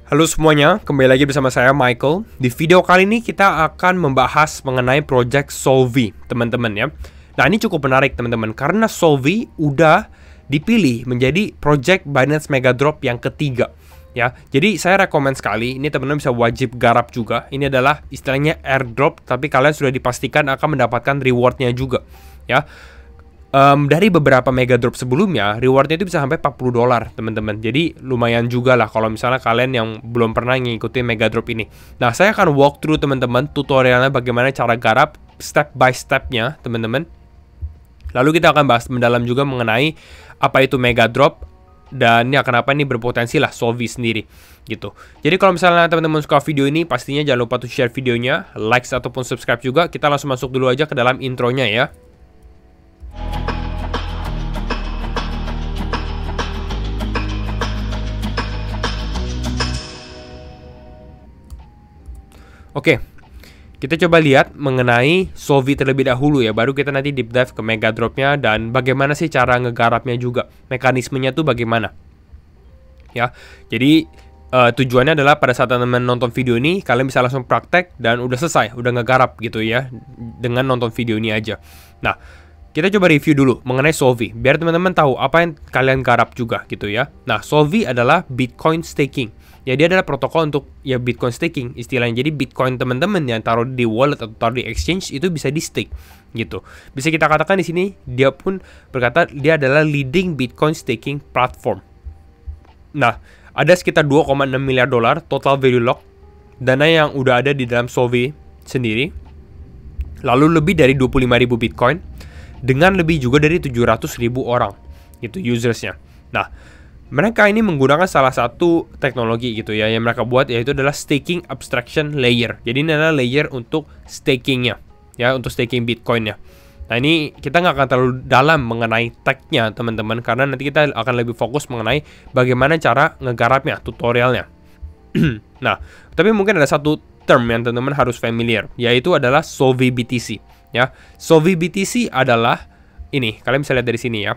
Halo semuanya, kembali lagi bersama saya Michael. Di video kali ini kita akan membahas mengenai project Solvi, teman-teman ya. Nah, ini cukup menarik teman-teman karena Solvi udah dipilih menjadi project Binance Mega Drop yang ketiga ya. Jadi saya rekomend sekali, ini teman-teman bisa wajib garap juga. Ini adalah istilahnya airdrop, tapi kalian sudah dipastikan akan mendapatkan rewardnya juga ya. Dari beberapa mega drop sebelumnya, rewardnya itu bisa sampai $40 teman-teman. Jadi lumayan juga lah kalau misalnya kalian yang belum pernah ngikutin mega drop ini. Nah, saya akan walk through teman-teman tutorialnya bagaimana cara garap step by stepnya teman-teman. Lalu kita akan bahas mendalam juga mengenai apa itu mega drop dan ya kenapa ini berpotensi lah Solvi sendiri gitu. Jadi kalau misalnya teman-teman suka video ini, pastinya jangan lupa untuk share videonya, like ataupun subscribe juga. Kita langsung masuk dulu aja ke dalam intronya ya. Oke, kita coba lihat mengenai Solvi terlebih dahulu ya, baru kita nanti deep dive ke mega dropnya dan bagaimana sih cara ngegarapnya juga, mekanismenya tuh bagaimana ya. Jadi tujuannya adalah pada saat teman-teman nonton video ini, kalian bisa langsung praktek dan udah selesai, udah ngegarap gitu ya, dengan nonton video ini aja. Nah, kita coba review dulu mengenai Solvi, biar teman-teman tahu apa yang kalian garap juga gitu ya. Nah, Solvi adalah Bitcoin staking. Ya, dia adalah protokol untuk ya Bitcoin staking istilahnya. Jadi Bitcoin teman-teman yang taruh di wallet atau taruh di exchange itu bisa di stake gitu. Bisa kita katakan di sini dia pun berkata dia adalah leading Bitcoin staking platform. Nah, ada sekitar $2,6 miliar total value lock dana yang udah ada di dalam Solvi sendiri. Lalu lebih dari 25.000 Bitcoin dengan lebih juga dari 700.000 orang gitu usersnya. Nah, mereka ini menggunakan salah satu teknologi gitu ya yang mereka buat, yaitu adalah staking abstraction layer. Jadi ini adalah layer untuk stakingnya ya, untuk staking Bitcoinnya. Nah, ini kita nggak akan terlalu dalam mengenai tech-nya teman-teman, karena nanti kita akan lebih fokus mengenai bagaimana cara ngegarapnya, tutorialnya. Nah, tapi mungkin ada satu term yang teman-teman harus familiar, yaitu adalah Solvi BTC ya. Solvi BTC adalah ini, kalian bisa lihat dari sini ya.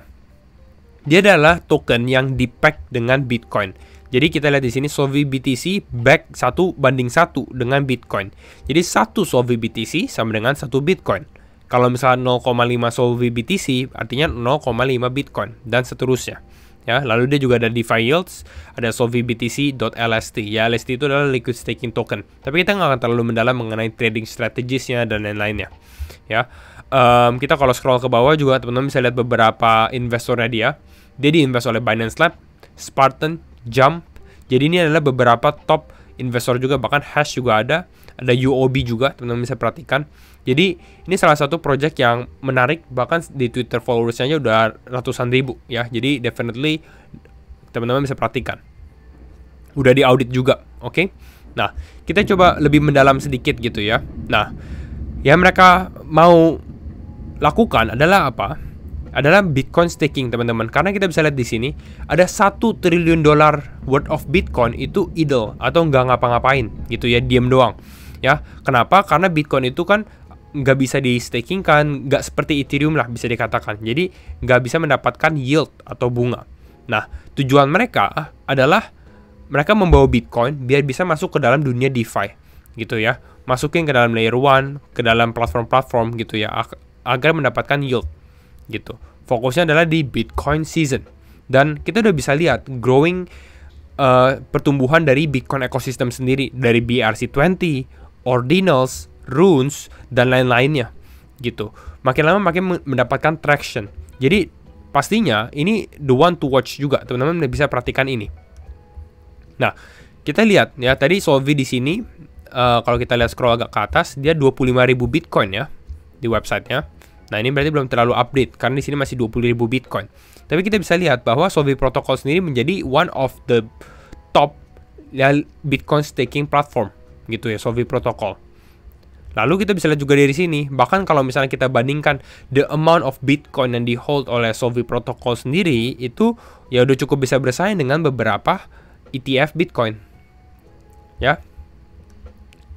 Dia adalah token yang di-pack dengan Bitcoin. Jadi kita lihat di sini Solvi BTC back 1 banding 1 dengan Bitcoin. Jadi 1 Solvi BTC sama dengan 1 Bitcoin. Kalau misalnya 0,5 Solvi BTC artinya 0,5 Bitcoin dan seterusnya. Ya, lalu dia juga ada DeFi Yields, ada Solvi BTC.LST. Ya, LST itu adalah liquid staking token. Tapi kita nggak akan terlalu mendalam mengenai trading strategiesnya dan lain-lainnya. Ya. Kita kalau scroll ke bawah juga teman-teman bisa lihat beberapa investornya dia. Dia diinvest oleh Binance Lab, Spartan, Jump. Jadi ini adalah beberapa top investor juga, bahkan Hash juga ada UOB juga, teman-teman bisa perhatikan. Jadi ini salah satu project yang menarik, bahkan di Twitter followersnya aja udah ratusan ribu ya. Jadi definitely teman-teman bisa perhatikan. Udah di audit juga, oke? Nah, kita coba lebih mendalam sedikit gitu ya. Nah, yang mereka mau lakukan adalah apa? Adalah Bitcoin staking teman-teman. Karena kita bisa lihat di sini ada $1 triliun worth of Bitcoin itu idle atau nggak ngapa-ngapain gitu ya, diem doang. Ya, kenapa? Karena Bitcoin itu kan nggak bisa di staking kan, nggak seperti Ethereum lah bisa dikatakan. Jadi nggak bisa mendapatkan yield atau bunga. Nah, tujuan mereka adalah mereka membawa Bitcoin biar bisa masuk ke dalam dunia DeFi gitu ya. Masukin ke dalam layer 1, ke dalam platform-platform gitu ya, agar mendapatkan yield gitu. Fokusnya adalah di Bitcoin season. Dan kita udah bisa lihat growing pertumbuhan dari Bitcoin ekosistem sendiri, dari BRC20, Ordinals, Runes, dan lain-lainnya gitu. Makin lama makin mendapatkan traction. Jadi pastinya ini the one to watch juga, teman-teman bisa perhatikan ini. Nah, kita lihat ya, tadi Solvi di sini kalau kita lihat scroll agak ke atas, dia 25.000 Bitcoin ya di websitenya. Nah, ini berarti belum terlalu update karena di sini masih 20.000 Bitcoin. Tapi kita bisa lihat bahwa Solvi Protocol sendiri menjadi one of the top ya, Bitcoin staking platform gitu ya, Solvi Protocol. Lalu kita bisa lihat juga dari sini, bahkan kalau misalnya kita bandingkan the amount of Bitcoin yang di hold oleh Solvi Protocol sendiri, itu ya udah cukup bisa bersaing dengan beberapa ETF Bitcoin. Ya.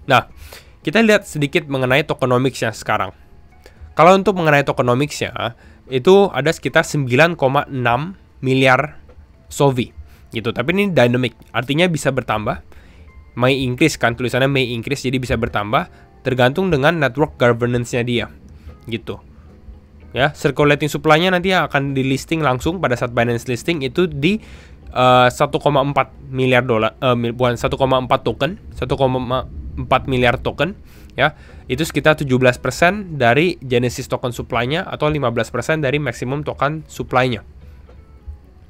Nah, kita lihat sedikit mengenai tokenomics-nya sekarang. Kalau untuk mengenai tokenomics-nya, itu ada sekitar 9,6 miliar Solvi gitu. Tapi ini dynamic, artinya bisa bertambah. may increase kan, tulisannya may increase, jadi bisa bertambah tergantung dengan network governance-nya dia gitu ya. Circulating supply-nya nanti akan di listing langsung pada saat Binance listing itu di 1,4 miliar dolar, bukan 1,4 token, 1,4 miliar token ya. Itu sekitar 17% dari Genesis token supply-nya atau 15% dari maximum token supply-nya.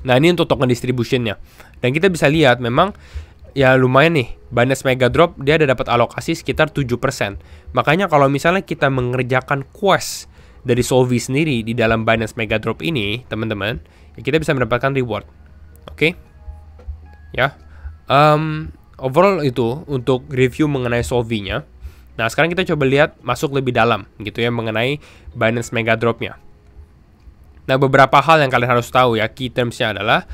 Nah, ini untuk token distribution-nya. Dan kita bisa lihat memang ya lumayan nih, Binance Mega Drop dia ada dapat alokasi sekitar 7%. Makanya kalau misalnya kita mengerjakan quest dari Solvi sendiri di dalam Binance Mega Drop ini, teman-teman, ya kita bisa mendapatkan reward. Oke? Ya. Overall itu untuk review mengenai Solvi-nya. Nah, sekarang kita coba lihat masuk lebih dalam gitu ya mengenai Binance Mega Drop-nya. Nah, beberapa hal yang kalian harus tahu ya, key terms-nya adalah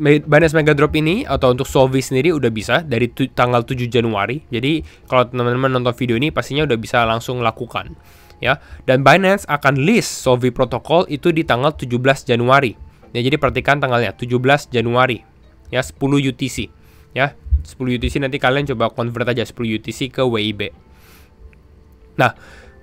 Binance Mega Drop ini atau untuk Solvi sendiri udah bisa dari tanggal 7 Januari. Jadi kalau teman-teman nonton video ini pastinya udah bisa langsung lakukan ya. Dan Binance akan list Solvi protokol itu di tanggal 17 Januari. Ya, jadi perhatikan tanggalnya 17 Januari ya, 10 UTC ya. 10 UTC nanti kalian coba convert aja 10 UTC ke WIB. Nah,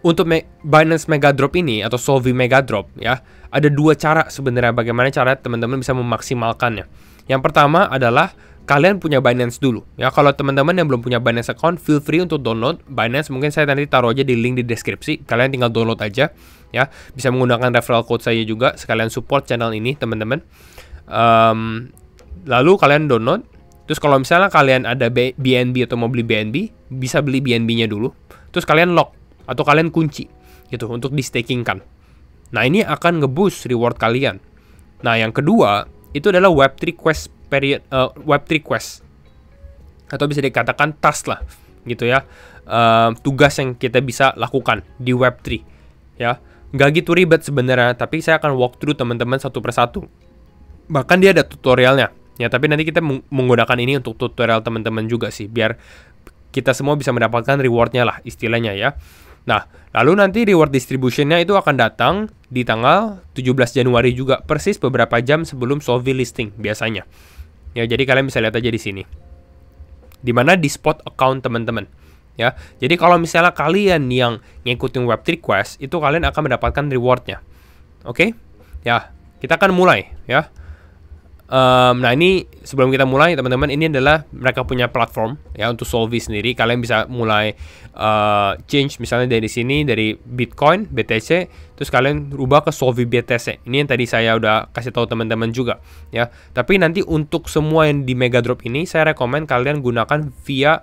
untuk Binance Mega Drop ini atau Solvi Mega Drop ya, ada dua cara sebenarnya bagaimana cara teman-teman bisa memaksimalkannya. Yang pertama adalah kalian punya Binance dulu ya. Kalau teman-teman yang belum punya Binance account, feel free untuk download Binance. Mungkin saya nanti taruh aja di link di deskripsi. Kalian tinggal download aja ya. Bisa menggunakan referral code saya juga sekalian support channel ini, teman-teman. Lalu kalian download. Terus kalau misalnya kalian ada BNB atau mau beli BNB, bisa beli BNB-nya dulu. Terus kalian lock atau kalian kunci gitu untuk di stakingkan. Nah, ini akan nge-boost reward kalian. Nah, yang kedua itu adalah Web3 Quest period, Web3 Quest atau bisa dikatakan task lah gitu ya, tugas yang kita bisa lakukan di Web3 ya. Nggak gitu ribet sebenarnya, tapi saya akan walk through teman-teman satu persatu. Bahkan dia ada tutorialnya ya, tapi nanti kita menggunakan ini untuk tutorial teman-teman juga sih, biar kita semua bisa mendapatkan rewardnya lah istilahnya ya. Nah, lalu nanti reward distributionnya itu akan datang di tanggal 17 Januari juga, persis beberapa jam sebelum Solvi listing biasanya. Ya, jadi kalian bisa lihat aja di sini. Dimana di spot account teman-teman. Ya, jadi kalau misalnya kalian yang ngikutin Web3 Quest, itu kalian akan mendapatkan rewardnya. Oke? Ya, kita akan mulai ya. Nah, ini sebelum kita mulai teman-teman, ini adalah mereka punya platform ya untuk Solvi sendiri. Kalian bisa mulai change misalnya dari sini, dari Bitcoin, BTC, terus kalian rubah ke Solvi BTC. Ini yang tadi saya udah kasih tahu teman-teman juga ya. Tapi nanti untuk semua yang di Mega Drop ini saya rekomen kalian gunakan via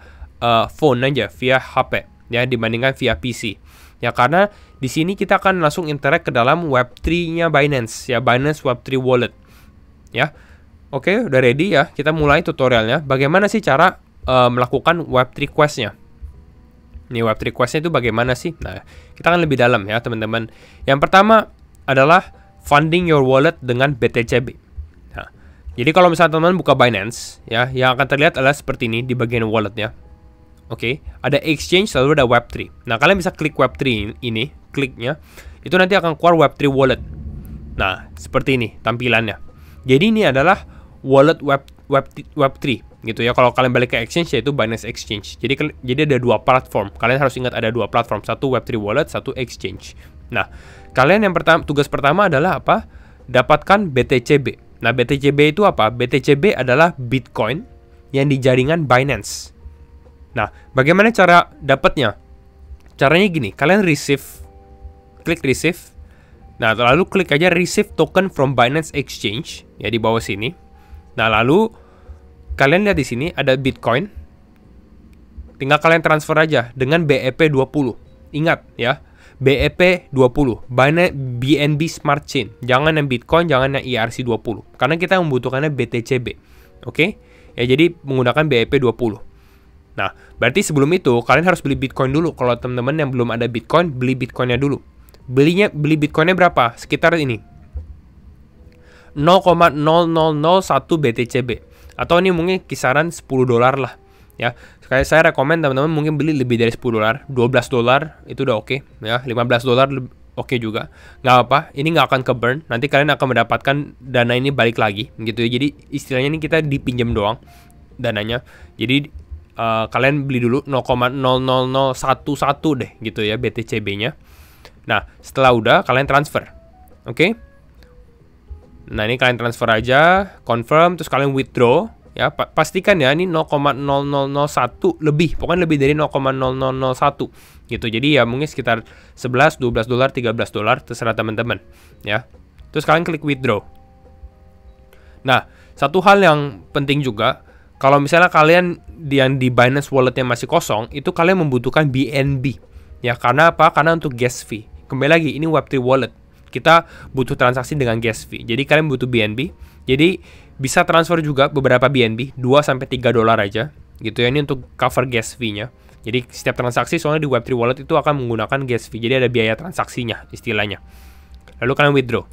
phone aja, via HP ya, dibandingkan via PC. Ya, karena di sini kita akan langsung interact ke dalam Web3-nya Binance ya, Binance Web3 Wallet. Ya. Oke, udah ready ya. Kita mulai tutorialnya. Bagaimana sih cara melakukan Web3 Quest-nya? Ini Web3 Quest-nya itu bagaimana sih? Nah, kita akan lebih dalam ya, teman-teman. Yang pertama adalah funding your wallet dengan BTCB. Nah, jadi kalau misalnya teman-teman buka Binance, ya, yang akan terlihat adalah seperti ini di bagian walletnya. Oke, ada exchange lalu ada Web3. Nah, kalian bisa klik Web3 ini, kliknya. Itu nanti akan keluar Web3 wallet. Nah, seperti ini tampilannya. Jadi ini adalah wallet Web3 gitu ya. Kalau kalian balik ke exchange yaitu Binance Exchange. Jadi ada dua platform. Kalian harus ingat ada dua platform, satu Web3 wallet, satu exchange. Nah, kalian yang tugas pertama adalah apa? Dapatkan BTCB. Nah, BTCB itu apa? BTCB adalah Bitcoin yang di jaringan Binance. Nah, bagaimana cara dapatnya? Caranya gini, kalian klik receive. Nah, lalu klik aja receive token from Binance Exchange ya di bawah sini. Nah, lalu kalian lihat di sini ada Bitcoin. Tinggal kalian transfer aja dengan BEP20. Ingat ya, BEP20, BNB Smart Chain. Jangan yang Bitcoin, jangan yang ERC20. Karena kita membutuhkannya BTCB. Oke? Ya, jadi menggunakan BEP20. Nah, berarti sebelum itu kalian harus beli Bitcoin dulu. Kalau teman-teman yang belum ada Bitcoin, beli Bitcoinnya dulu. Beli Bitcoinnya berapa? Sekitar ini. 0,0001 BTCB. Atau ini mungkin kisaran $10 lah. Ya, saya rekomend teman-teman mungkin beli lebih dari $10, $12 itu udah oke ya, $15 oke juga. Nggak apa, ini nggak akan ke burn. Nanti kalian akan mendapatkan dana ini balik lagi gitu ya. Jadi istilahnya ini kita dipinjam doang dananya. Jadi kalian beli dulu 0,00011 deh gitu ya BTCB-nya. Nah, setelah udah kalian transfer. Oke? Nah, ini kalian transfer aja, confirm, terus kalian withdraw. Ya, pastikan ya ini 0,0001 lebih, pokoknya lebih dari 0,0001 gitu. Jadi ya mungkin sekitar 11, 12 dolar, 13 dolar, terserah teman-teman ya. Terus kalian klik withdraw. Nah, satu hal yang penting juga, kalau misalnya kalian yang di Binance Wallet-nya masih kosong, itu kalian membutuhkan BNB. Ya, karena apa? Karena untuk gas fee. Kembali lagi, ini Web3 Wallet. Kita butuh transaksi dengan gas fee. Jadi kalian butuh BNB. Jadi bisa transfer juga beberapa BNB, 2-3 dolar aja. Gitu ya, ini untuk cover gas fee-nya. Jadi setiap transaksi soalnya di Web3 Wallet itu akan menggunakan gas fee. Jadi ada biaya transaksinya istilahnya. Lalu kalian withdraw.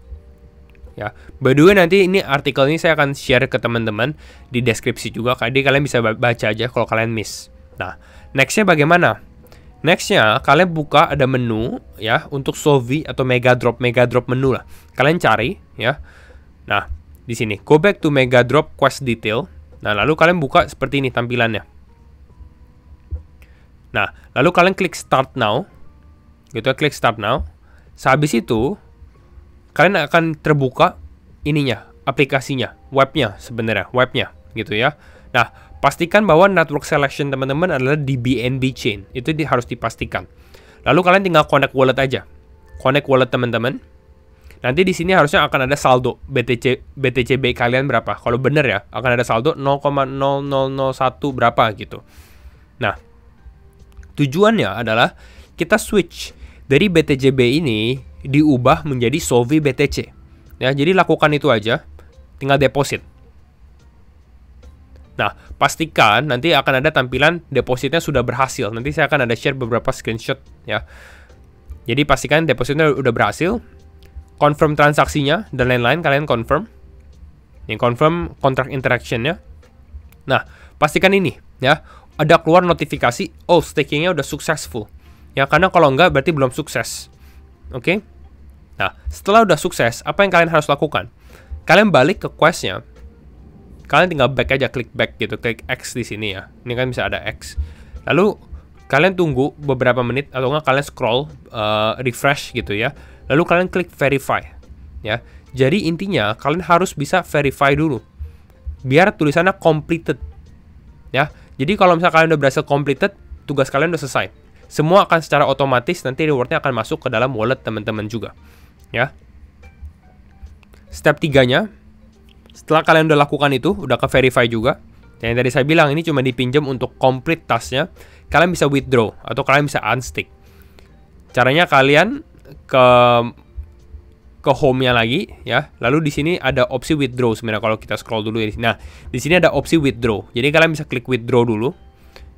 Ya, by the way nanti ini artikel ini saya akan share ke teman-teman di deskripsi juga. Jadi kalian bisa baca aja kalau kalian miss. Nah, nextnya bagaimana? Nextnya kalian buka ada menu ya untuk Sovi atau Mega Drop menu lah. Kalian cari ya. Nah, di sini go back to Mega Drop Quest Detail. Nah, lalu kalian buka seperti ini tampilannya. Nah, lalu kalian klik Start Now. Gitu ya, klik Start Now. Sehabis itu kalian akan terbuka ininya, aplikasinya, webnya sebenarnya, webnya gitu ya. Nah, pastikan bahwa network selection teman-teman adalah di BNB chain. Itu harus dipastikan. Lalu kalian tinggal connect wallet aja. Connect wallet teman-teman. Nanti di sini harusnya akan ada saldo BTCB kalian berapa. Kalau benar ya, akan ada saldo 0,0001 berapa gitu. Nah, tujuannya adalah kita switch dari BTCB ini diubah menjadi Sovi BTC. Ya, jadi lakukan itu aja. Tinggal deposit. Nah, pastikan nanti akan ada tampilan depositnya sudah berhasil. Nanti saya akan ada share beberapa screenshot ya. Jadi pastikan depositnya udah berhasil. Confirm transaksinya dan lain-lain kalian confirm. Yang confirm contract interaction-nya. Nah, pastikan ini ya. Ada keluar notifikasi, oh staking-nya udah successful. Ya, karena kalau enggak berarti belum sukses. Oke? Nah, setelah udah sukses, apa yang kalian harus lakukan? Kalian balik ke quest-nya. Kalian tinggal back aja, klik back gitu, klik X di sini ya. Ini kan bisa ada X. Lalu kalian tunggu beberapa menit atau enggak kalian scroll refresh gitu ya. Lalu kalian klik verify ya. Jadi intinya kalian harus bisa verify dulu. Biar tulisannya completed. Ya. Jadi kalau misalnya kalian udah berhasil completed, tugas kalian udah selesai. Semua akan secara otomatis nanti rewardnya akan masuk ke dalam wallet teman-teman juga. Ya. Step 3-nya, setelah kalian udah lakukan itu, udah ke verify juga. Dan yang tadi saya bilang ini cuma dipinjam untuk complete task-nya. Kalian bisa withdraw atau kalian bisa unstick. Caranya kalian ke home-nya lagi ya. Lalu di sini ada opsi withdraw sebenarnya kalau kita scroll dulu ya. Nah, di sini ada opsi withdraw. Jadi kalian bisa klik withdraw dulu.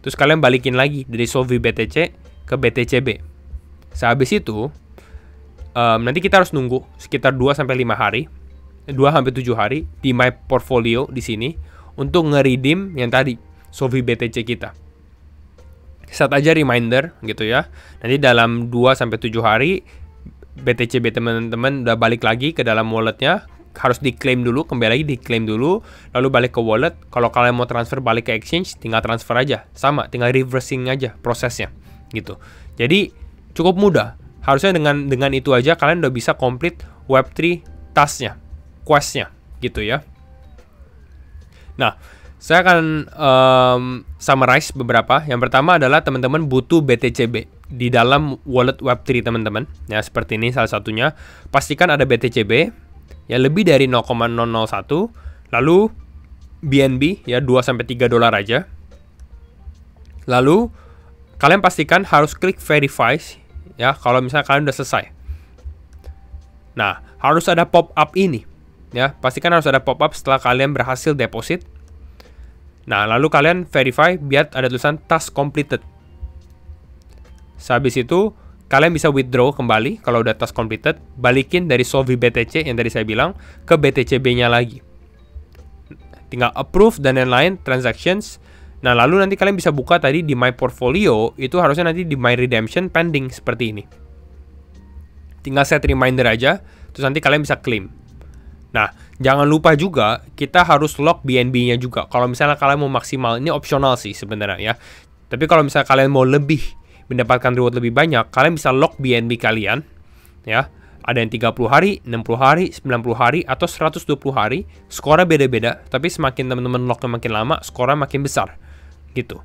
Terus kalian balikin lagi dari Sovi BTC ke BTCB. Sehabis itu nanti kita harus nunggu sekitar 2-5 hari. 2-7 hari di my portfolio di sini untuk nge-redeem yang tadi Sovi BTC kita. Set aja reminder gitu ya. Nanti dalam 2-7 hari BTCB teman-teman udah balik lagi ke dalam walletnya. Harus diklaim dulu, kembali lagi diklaim dulu, lalu balik ke wallet. Kalau kalian mau transfer balik ke exchange, tinggal transfer aja. Sama, tinggal reversing aja prosesnya gitu. Jadi cukup mudah. Harusnya dengan itu aja kalian udah bisa complete Web3 task-nya, quest-nya gitu ya. Nah, saya akan summarize beberapa. Yang pertama adalah teman-teman butuh BTCB di dalam wallet Web3 teman-teman. Ya, seperti ini salah satunya. Pastikan ada BTCB ya lebih dari 0,001. Lalu BNB ya 2-3 dolar aja. Lalu kalian pastikan harus klik verify ya kalau misalnya kalian udah selesai. Nah, harus ada pop-up ini. Ya, pastikan harus ada pop-up setelah kalian berhasil deposit. Nah, lalu kalian verify biar ada tulisan task completed. Sehabis itu, kalian bisa withdraw kembali kalau udah task completed. Balikin dari Sovi BTC yang tadi saya bilang ke BTCB-nya lagi. Tinggal approve dan lain-lain transactions. Nah, lalu nanti kalian bisa buka tadi di My Portfolio. Itu harusnya nanti di My Redemption pending seperti ini. Tinggal set reminder aja. Terus nanti kalian bisa claim. Nah, jangan lupa juga kita harus lock BNB-nya juga. Kalau misalnya kalian mau maksimal, ini opsional sih sebenarnya ya. Tapi kalau misalnya kalian mau lebih mendapatkan reward lebih banyak, kalian bisa lock BNB kalian ya. Ada yang 30 hari, 60 hari, 90 hari, atau 120 hari. Skornya beda-beda, tapi semakin teman-teman locknya makin lama, skornya makin besar gitu.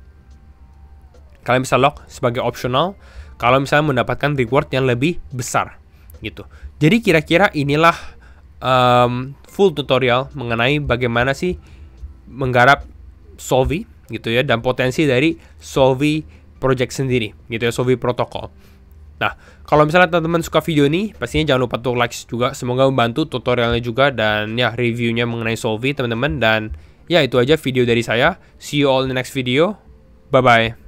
Kalian bisa lock sebagai opsional kalau misalnya mendapatkan reward yang lebih besar gitu. Jadi kira-kira inilah full tutorial mengenai bagaimana sih menggarap Solvi gitu ya, dan potensi dari Solvi project sendiri gitu ya, Solvi protokol. Nah, kalau misalnya teman-teman suka video ini, pastinya jangan lupa untuk like juga. Semoga membantu tutorialnya juga dan ya reviewnya mengenai Solvi teman-teman. Dan ya itu aja video dari saya. See you all in the next video. Bye bye.